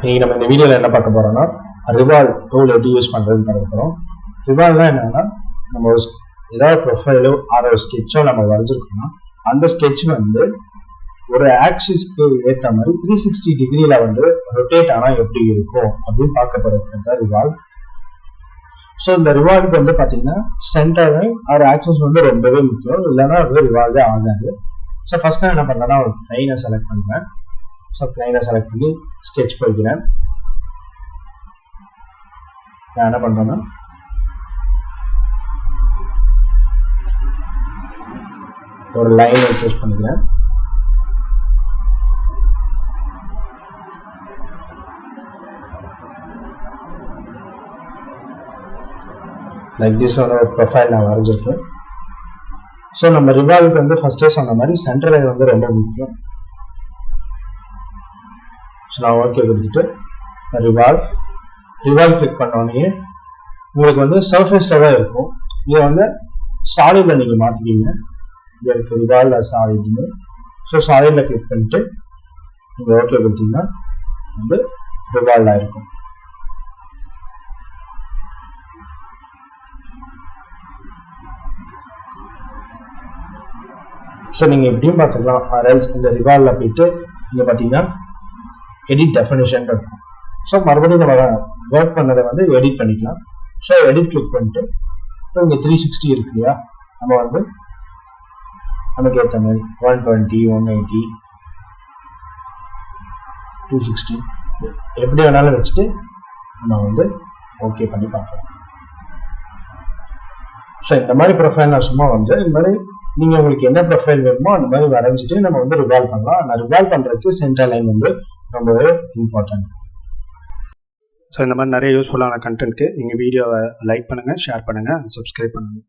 இன்னைக்கு நம்ம இந்த வீடியோவில் என்ன பார்க்க போறோம்னா ரிவால்வ் டூல் எப்படி யூஸ் பண்ணுறதுன்னு பார்க்க போகிறோம். ரிவால்வ்னா என்னன்னா, நம்ம ஒரு ஏதாவது ப்ரொஃபைலோ ஒரு ஸ்கெட்சோ நம்ம வரைஞ்சிருக்கோம்னா அந்த ஸ்கெட்ச் வந்து ஒரு ஆக்சிஸ்க்கு ஏற்ற மாதிரி 360 டிகிரியில் வந்து ரொட்டேட் ஆனால் எப்படி இருக்கும் அப்படின்னு பார்க்க போகிறது தான் ரிவால்வ். ஸோ இந்த ரிவால்வுக்கு வந்து பார்த்தீங்கன்னா சென்டர் லைன் ஒரு ஆக்சிஸ் வந்து ரொம்பவே முக்கியம், இல்லைன்னா அது ரிவால்வே ஆகாது. ஸோ ஃபர்ஸ்ட் நான் என்ன பண்ணுறேன்னா ஒரு ப்ளைனை செலக்ட் பண்ணுறேன். ஸோ ப்ளைனை செலக்ட் பண்ணி ஸ்கெட்ச் போய்க்கிறேன். நான் என்ன பண்ணுறேன்னா ஒரு லைனை சூஸ் பண்ணிக்கிறேன். லைக் திஸ் ஒரு ப்ரொஃபைல் நான் வரைஞ்சிருக்கேன். ஸோ நம்ம ரிவால்வுக்கு வந்து ஃபர்ஸ்டே சொன்ன மாதிரி சென்டர் லைன் வந்து ரொம்ப முக்கியம். ஸோ நான் ஓகே கொடுத்துட்டு ரிவால்வ் கிளிக் பண்ணோடனே உங்களுக்கு வந்து சர்ஃபேஸில் தான் இருக்கும். இதை வந்து சாலிடில் நீங்கள் மாற்றிக்கிங்க. இங்கே இருக்குது ரிவால்வ் சாலிட்னு. ஸோ சாலிடில் கிளிக் பண்ணிட்டு நீங்கள் ஓகே கொடுத்தீங்கன்னா வந்து ரிவால்வ் ஆகிருக்கும். ஸோ நீங்கள் எப்படியும் பார்த்துக்கலாம். ஆர்எல்ஸ் இந்த ரிவால்வில் போயிட்டு இங்கே பார்த்தீங்கன்னா எடிட் டெஃபினிஷன் இருக்கும். ஸோ மறுபடியும் நம்ம ஒர்க் பண்ணதை வந்து எடிட் பண்ணிக்கலாம். ஸோ எடிட் கிளிக் பண்ணிட்டு இப்போ இங்கே 360 இருக்கு இல்லையா, நம்ம வந்து நமக்கு ஏற்ற மாதிரி 120, 180, 260 எப்படி வேணாலும் வச்சுட்டு நம்ம வந்து ஓகே பண்ணி பார்க்கலாம். ஸோ இந்த மாதிரி ப்ரொஃபைல் நான் சும்மா வந்து இந்த மாதிரி நீங்கள் உங்களுக்கு என்ன ப்ரொஃபைல் வேணுமோ அந்த மாதிரி வரைஞ்சிட்டு நம்ம வந்து ரிவால்வ் பண்ணலாம். நான் ரிவால்வ் பண்ணுறதுக்கு சென்டர் லைன் வந்து ரொம்பவே இம்பார்ட்டன்ட். ஸோ இந்த மாதிரி நிறைய யூஸ்ஃபுல்லான கண்டென்ட்க்கு நீங்கள் வீடியோவை லைக் பண்ணுங்கள், ஷேர் பண்ணுங்கள், சப்ஸ்கிரைப் பண்ணுங்கள்.